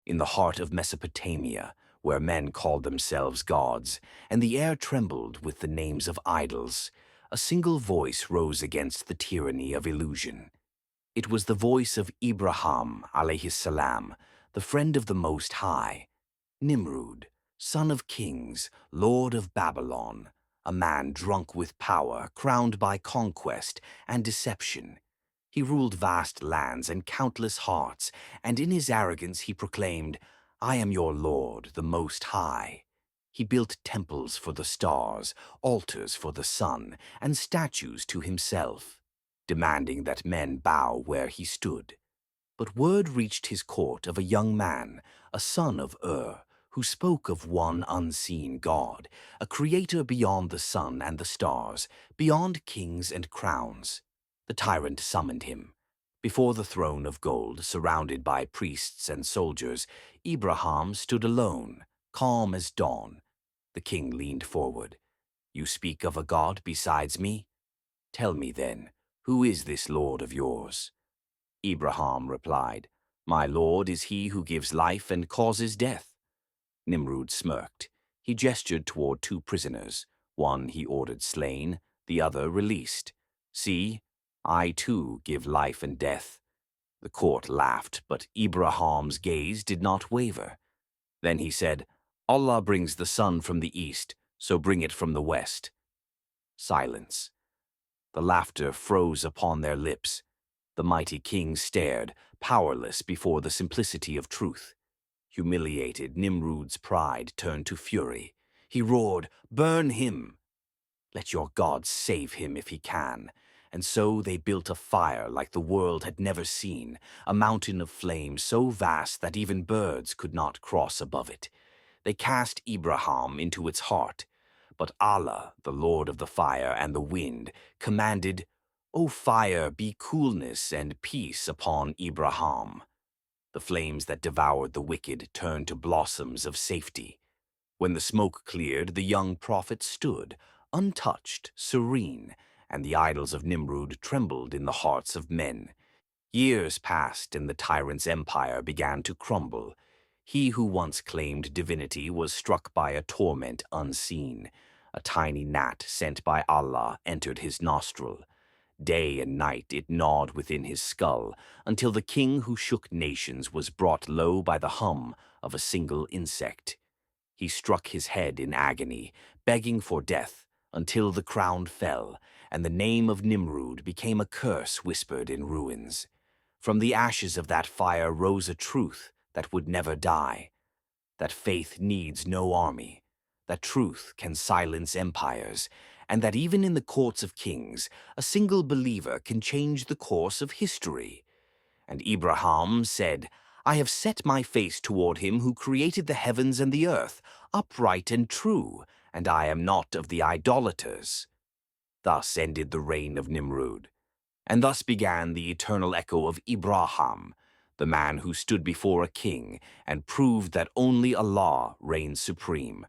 in the heart of Mesopotamia, where men called themselves gods, and the air trembled with the names of idols, a single voice rose against the tyranny of illusion. It was the voice of Ibrāhīm, عليه السلام, the friend of the Most High, Nimrūd, son of kings, lord of Babylon, a man drunk with power, crowned by conquest and deception. He ruled vast lands and countless hearts, and in his arrogance he proclaimed, "I am your Lord, the Most High." He built temples for the stars, altars for the sun, and statues to himself, demanding that men bow where he stood. But word reached his court of a young man, a son of who spoke of one unseen God, a creator beyond the sun and the stars, beyond kings and crowns. The tyrant summoned him. Before the throne of gold, surrounded by priests and soldiers, Ibrāhīm stood alone, calm as dawn. The king leaned forward. "You speak of a God besides me? Tell me then, who is this Lord of yours?" Ibrāhīm replied, "My Lord is he who gives life and causes death." Nimrūd smirked. He gestured toward two prisoners. One he ordered slain, the other released. "See, I too give life and death." The court laughed, but Ibrāhīm's gaze did not waver. Then he said, "Allah brings the sun from the east, so bring it from the west." Silence. The laughter froze upon their lips. The mighty king stared, powerless before the simplicity of truth. Humiliated, Nimrūd's pride turned to fury. He roared, "Burn him! Let your God save him if he can." And so they built a fire like the world had never seen, a mountain of flame so vast that even birds could not cross above it. They cast Ibrāhīm into its heart. But Allah, the Lord of the fire and the wind, commanded, "O fire, be coolness and peace upon Ibrāhīm." The flames that devoured the wicked turned to blossoms of safety. When the smoke cleared, the young prophet stood, untouched, serene, and the idols of Nimrūd trembled in the hearts of men. Years passed, and the tyrant's empire began to crumble. He who once claimed divinity was struck by a torment unseen. A tiny gnat sent by Allah entered his nostril. Day and night it gnawed within his skull, until the king who shook nations was brought low by the hum of a single insect. He struck his head in agony, begging for death, until the crown fell, and the name of Nimrūd became a curse whispered in ruins. From the ashes of that fire rose a truth that would never die, that faith needs no army, that truth can silence empires, and that even in the courts of kings, a single believer can change the course of history. And Ibrāhīm said, "I have set my face toward him who created the heavens and the earth, upright and true, and I am not of the idolaters." Thus ended the reign of Nimrūd, and thus began the eternal echo of Ibrāhīm, the man who stood before a king and proved that only Allah reigns supreme.